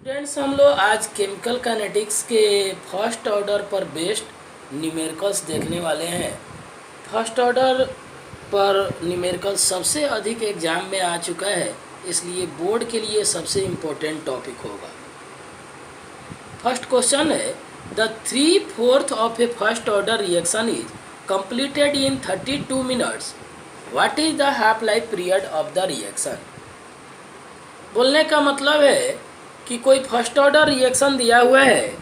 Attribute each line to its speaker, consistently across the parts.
Speaker 1: Students, हम लोग आज केमिकल काइनेटिक्स के फर्स्ट ऑर्डर पर बेस्ड न्यूमेरिकल्स देखने वाले हैं। फर्स्ट ऑर्डर पर न्यूमेरिकल्स सबसे अधिक एग्जाम में आ चुका है, इसलिए बोर्ड के लिए सबसे इम्पोर्टेंट टॉपिक होगा। फर्स्ट क्वेश्चन है, the 3/4 of A first order reaction is completed in 32 minutes. What is the half life period of the reaction. बोलने का मतलब है कि कोई फर्स्ट ऑर्डर रिएक्शन दिया हुआ है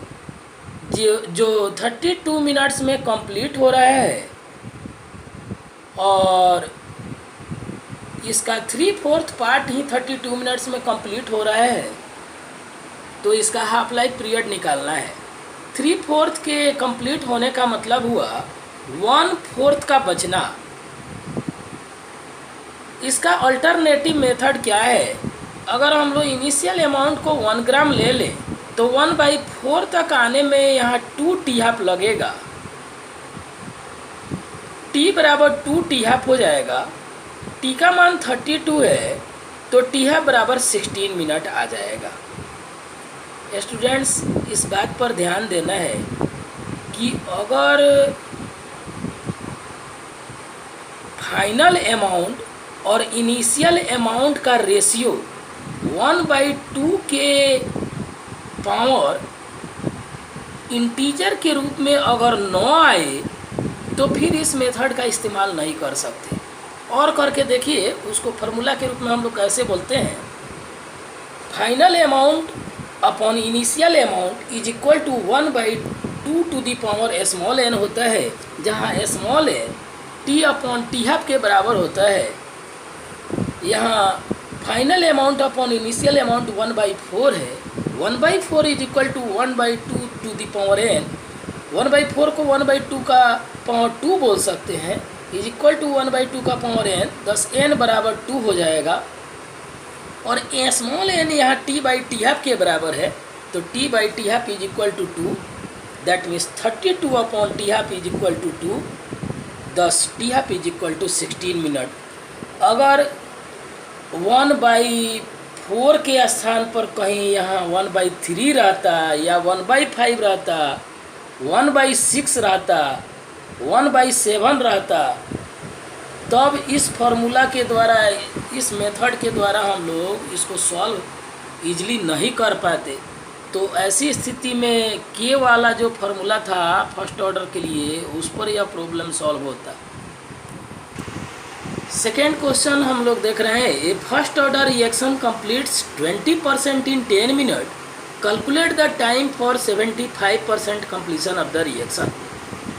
Speaker 1: जो 32 मिनट्स में कंप्लीट हो रहा है और इसका 3/4 पार्ट ही 32 मिनट्स में कंप्लीट हो रहा है, तो इसका हाफ लाइफ पीरियड निकालना है। 3/4 के कंप्लीट होने का मतलब हुआ 1/4 का बचना। इसका अल्टरनेटिव मेथड क्या है? अगर हम लोग इनिशियल अमाउंट को 1 ग्राम ले लें तो 1/4 तक आने में यहाँ 2 टी-हाफ लगेगा। टी बराबर 2 टी-हाफ हो जाएगा। टी का मान 32 है तो टी-हाफ बराबर 16 मिनट आ जाएगा। स्टूडेंट्स, इस बात पर ध्यान देना है कि अगर फाइनल अमाउंट और इनिशियल अमाउंट का रेशियो 1/2 के पावर इंटीजर के रूप में अगर 9 आए तो फिर इस मेथड का इस्तेमाल नहीं कर सकते। और करके देखिए, उसको फार्मूला के रूप में हम लोग कैसे बोलते हैं। Final amount upon initial amount is equal to 1/2 to the power small n होता है, जहाँ small n t upon t half के बराबर होता है। यहाँ final amount upon initial amount 1/4 है। 1/4 is equal to 1/2 to the power n। 1/4 को 1/2 का पावर 2 बोल सकते हैं, इज इक्वल टू 1/2 का पावर n। दस n बराबर 2 हो जाएगा और स्मॉल n यहाँ t/t-हाफ के बराबर है, तो t/t-हाफ is equal to 2। That means 32 upon T half is equal to 2। Thus T half is equal to 16 minute. अगर 1/4 के स्थान पर कहीं यहाँ 1/3 रहता या 1/5 रहता, 1/6 रहता, 1/7 रहता, तब इस फॉर्मूला के द्वारा, इस मेथड के द्वारा हम लोग इसको सॉल्व इजली नहीं कर पाते। तो ऐसी स्थिति में के वाला जो फार्मूला था फर्स्ट ऑर्डर के लिए, उस पर यह प्रॉब्लम सॉल्व होता। सेकेंड क्वेश्चन हम लोग देख रहे हैं, a first order reaction completes 20% in 10 minute. Calculate the time for 75% completion of the reaction.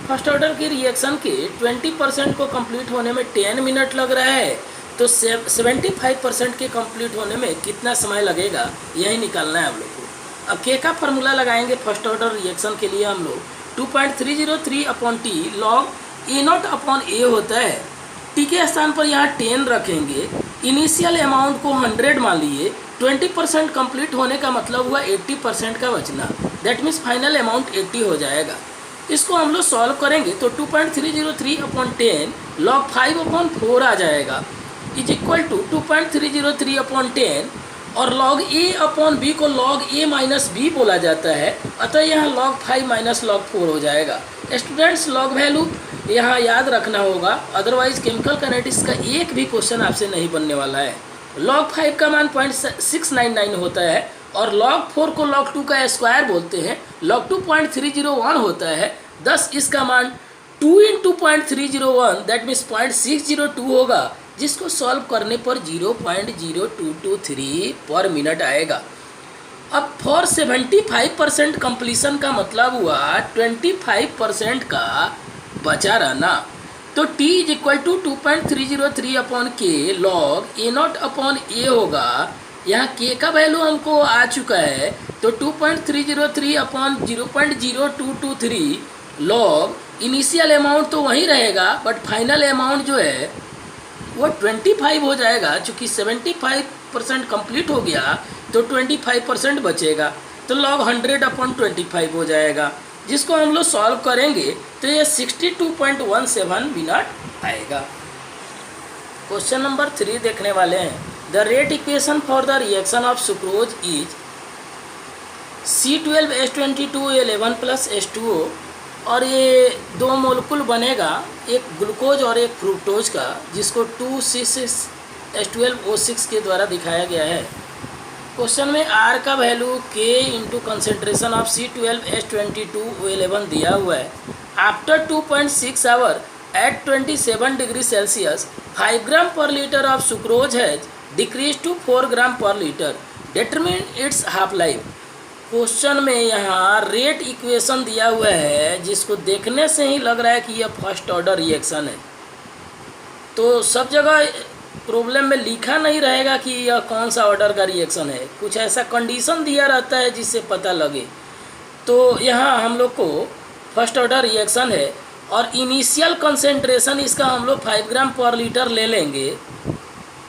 Speaker 1: First order के रिएक्शन के 20% को कंप्लीट होने में 10 मिनट लग रहा है, तो 75% के कंप्लीट होने में कितना समय लगेगा, यही निकालना है हम लोग को। अब के का फार्मूला लगाएंगे फर्स्ट ऑर्डर रिएक्शन के लिए हम लोग 2.303 upon T log A0 upon A होता है। टी के स्थान पर यहाँ 10 रखेंगे। इनिशियल अमाउंट को 100 मान लिए। 20% कंप्लीट होने का मतलब हुआ 80% का बचना। दैट मीन्स फाइनल अमाउंट 80 हो जाएगा। इसको हम लोग सॉल्व करेंगे तो 2.303 अपॉन 10 लॉग 5 अपॉन 4 आ जाएगा, इज इक्वल टू 2.303 अपॉन 10 और लॉग ए अपॉन बी को लॉग ए माइनस बी बोला जाता है, अतः यहाँ लॉग 5 माइनस लॉग 4 हो जाएगा। स्टूडेंट्स, लॉग वैल्यू यहाँ याद रखना होगा, अदरवाइज केमिकल काइनेटिक्स का एक भी क्वेश्चन आपसे नहीं बनने वाला है। लॉग 5 का मान 0.699 होता है और लॉग 4 को लॉग 2 का स्क्वायर बोलते हैं। लॉग 2 0.301 होता है। 10 इसका मान 2 × 0.301 दैट मीन्स 0.602 होगा, जिसको सॉल्व करने पर 0.0223 पर मिनट आएगा। अब फॉर 75% कंप्लीशन का मतलब हुआ 25% का बचा रहना। तो t is equal to 2.303 upon k log A0 upon A होगा। यहाँ k का वैल्यू हमको आ चुका है, तो 2.303 अपॉन 0.0223 लॉग इनिशियल अमाउंट तो वही रहेगा, बट फाइनल अमाउंट जो है वो 25 हो जाएगा। चूँकि 75% कंप्लीट हो गया तो 25% बचेगा, तो लॉग 100 अपॉन 25 हो जाएगा, जिसको हम लोग सॉल्व करेंगे तो ये 62.17 मिनट आएगा। क्वेश्चन नंबर 3 देखने वाले हैं। The rate equation for the reaction of sucrose is C12H22 और ये दो मोलिक्यूल बनेगा, एक ग्लूकोज और एक फ्रुक्टोज का, जिसको 2C6H12O6 के द्वारा दिखाया गया है। क्वेश्चन में R का value K into concentration of C12H22O11 दिया हुआ है। After 2.6 hour at 27 degree Celsius 5 gram per litre of sucrose has decrease to 4 gram per litre, determine its half life. Question में यहाँ रेट इक्वेशन दिया हुआ है, जिसको देखने से ही लग रहा है कि यह फर्स्ट ऑर्डर रिएक्शन है। तो सब जगह प्रॉब्लम में लिखा नहीं रहेगा कि यह कौन सा ऑर्डर का रिएक्शन है, कुछ ऐसा कंडीशन दिया रहता है जिससे पता लगे। तो यहाँ हम लोग को फर्स्ट ऑर्डर रिएक्शन है और इनिशियल कंसेंट्रेशन इसका हम लोग 5 ग्राम पर लीटर ले लेंगे।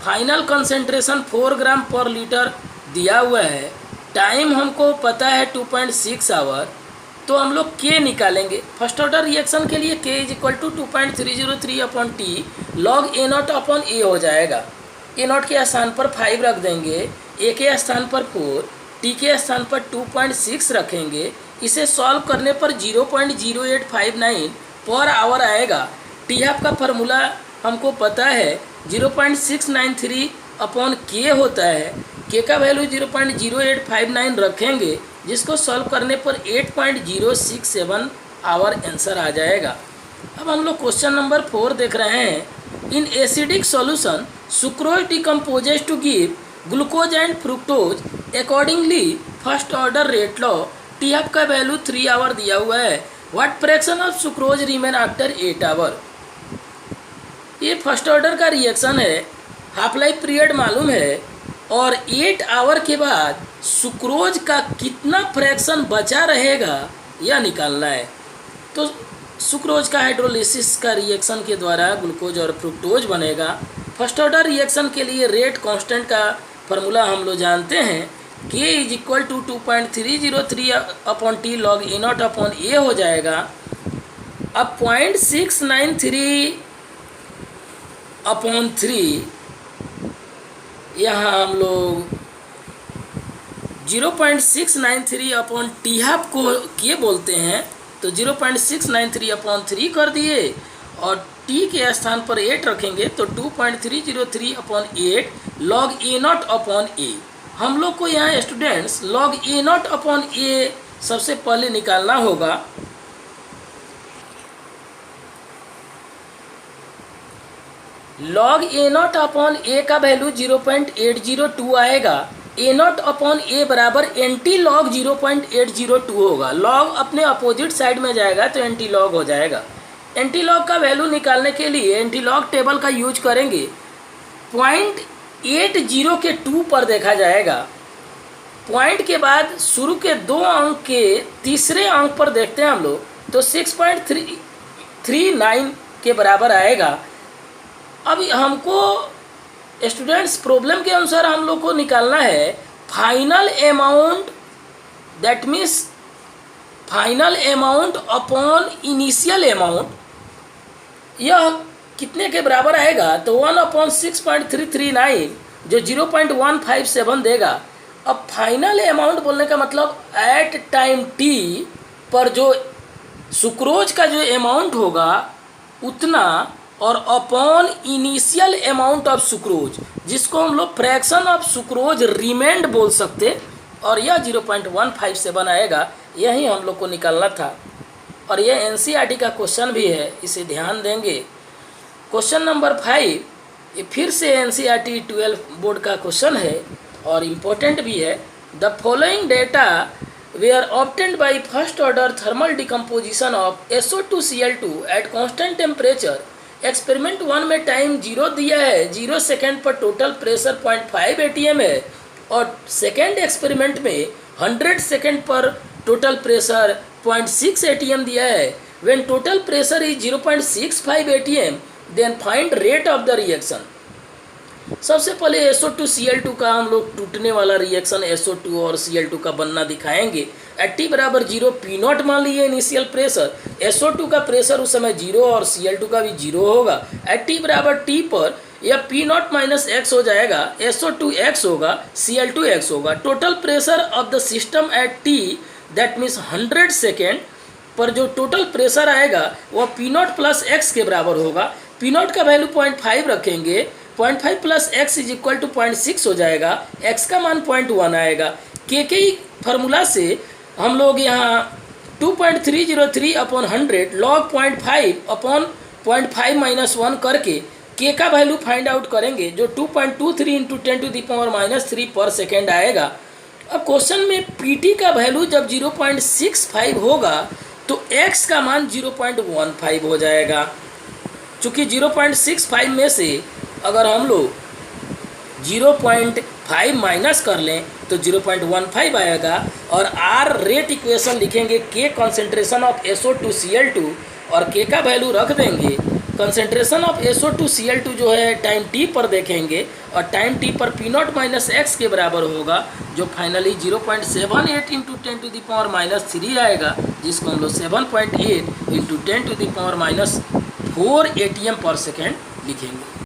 Speaker 1: Final concentration 4 gram per litre दिया हुआ है। टाइम हमको पता है 2.6 आवर, तो हम लोग K निकालेंगे। फर्स्ट ऑर्डर रिएक्शन के लिए K is equal to 2.303/T log A0/A हो जाएगा। A0 के स्थान पर 5 रख देंगे, A के स्थान पर 4, T के स्थान पर 2.6 रखेंगे। इसे सॉल्व करने पर 0.0859 पर आवर आएगा। टी हाफ का फार्मूला हमको पता है 0.693/K होता है। K का वैल्यू 0.0859 रखेंगे, जिसको सॉल्व करने पर 8.067 आवर आंसर आ जाएगा। अब हम लोग क्वेश्चन नंबर 4 देख रहे हैं। In acidic solution sucrose decomposes to give glucose and fructose accordingly first order rate law. T half का वैल्यू 3 आवर दिया हुआ है। What fraction of sucrose remain after 8 hour. ये फर्स्ट ऑर्डर का रिएक्शन है, हाफ लाइफ पीरियड मालूम है और 8 आवर के बाद सुक्रोज का कितना फ्रैक्शन बचा रहेगा यह निकालना है। तो सुक्रोज का हाइड्रोलिसिस का रिएक्शन के द्वारा ग्लूकोज और फ्रुक्टोज बनेगा। फर्स्ट ऑर्डर रिएक्शन के लिए रेट कांस्टेंट का फार्मूला हम लोग जानते हैं, K is equal to 2.303/T log A0/A हो जाएगा। अब 0.693/3 यहाँ हम लोग 0.693/T हाफ को K बोलते हैं, तो 0.693/3 कर दिए और T के स्थान पर 8 रखेंगे, तो 2.303/8 log A0/A। हम लोग को यहाँ स्टूडेंट्स log A0/A सबसे पहले निकालना होगा। log A0/A का वैल्यू 0.802 आएगा। A0/A बराबर एंटी लॉग 0.802 होगा। लॉग अपने अपोजिट साइड में जाएगा तो एंटी लॉग हो जाएगा। एंटी लॉग का वैल्यू निकालने के लिए एंटी लॉग टेबल का यूज करेंगे। 0.80 के 2 पर देखा जाएगा। पॉइंट के बाद शुरू के 2 अंक के तीसरे अंक पर देखते हैं हम लोग, तो 6.39 के बराबर आएगा। अब हमको स्टूडेंट्स प्रॉब्लम के अनुसार हम लोग को निकालना है final amount, that means final amount upon initial amount. यह कितने के बराबर आएगा, तो 1/6.339 जो 0.157 देगा। अब फाइनल अमाउंट बोलने का मतलब एट टाइम टी पर जो सुक्रोज का जो अमाउंट होगा उतना, और upon initial amount of sucrose, जिसको हम लोग फ्रैक्शन ऑफ सुक्रोज रिमेंड बोल सकते, और यह 0.157 आएगा। यही हम लोग को निकालना था और यह एनसीईआरटी का क्वेश्चन भी है, इसे ध्यान देंगे। क्वेश्चन नंबर 5 ये फिर से एनसीईआरटी 12 बोर्ड का क्वेश्चन है और इम्पोर्टेंट भी है। The following data were obtained by first order thermal decomposition of SO2Cl2 at constant temperature. Experiment 1 में टाइम 0 दिया है, 0 सेकेंड पर टोटल प्रेशर 0.5 ATM है, और सेकेंड एक्सपेरिमेंट में 100 सेकेंड पर टोटल प्रेशर 0.6 ATM दिया है। When total pressure is 0.65 ATM then find rate of the reaction. सबसे पहले SO2Cl2 का हम लोग टूटने वाला रिएक्शन SO2 और Cl2 का बनना दिखाएंगे। एट T बराबर 0 P0 मान लीजिए इनिशियल प्रेशर। SO2 का प्रेशर उस समय 0 और Cl2 का भी 0 होगा। एट T बराबर T पर यह पी नॉट माइनस एक्स हो जाएगा, SO2 एक्स होगा, Cl2 एक्स होगा। Total pressure of the system eight T that means 100 second पर जो टोटल प्रेशर आएगा वह पी नॉट प्लस एक्स के बराबर होगा। पी नॉट का वैल्यू 0.5 रखेंगे, 0.5 plus x is equal to 0.6 हो जाएगा, एक्स का मान 0.1 आएगा। के फार्मूला से हम लोग यहाँ 2.303 अपॉन 100 लॉग 0.5 अपॉन 0.5 माइनस 1 करके के का वैल्यू फाइंड आउट करेंगे, जो 2.23 इंटू 10⁻³ पर सेकेंड आएगा। अब क्वेश्चन में पीटी का वैल्यू जब 0.65 होगा तो एक्स का मान 0.15 हो जाएगा। चूँकि 0.65 में से अगर हम लोग 0.5 माइनस कर लें तो 0.15 आएगा। और आर रेट इक्वेशन लिखेंगे, के कंसंट्रेशन ऑफ SO2Cl2 और के का वैल्यू रख देंगे। कंसंट्रेशन ऑफ SO2Cl2 जो है टाइम टी पर देखेंगे और टाइम टी पर पी नॉट माइनस एक्स के बराबर होगा, जो फाइनली 0.78 इंटू 10⁻³ आएगा, जिसको हम लोग 7.8 इंटू 10⁻⁴ ATM पर सेकेंड लिखेंगे।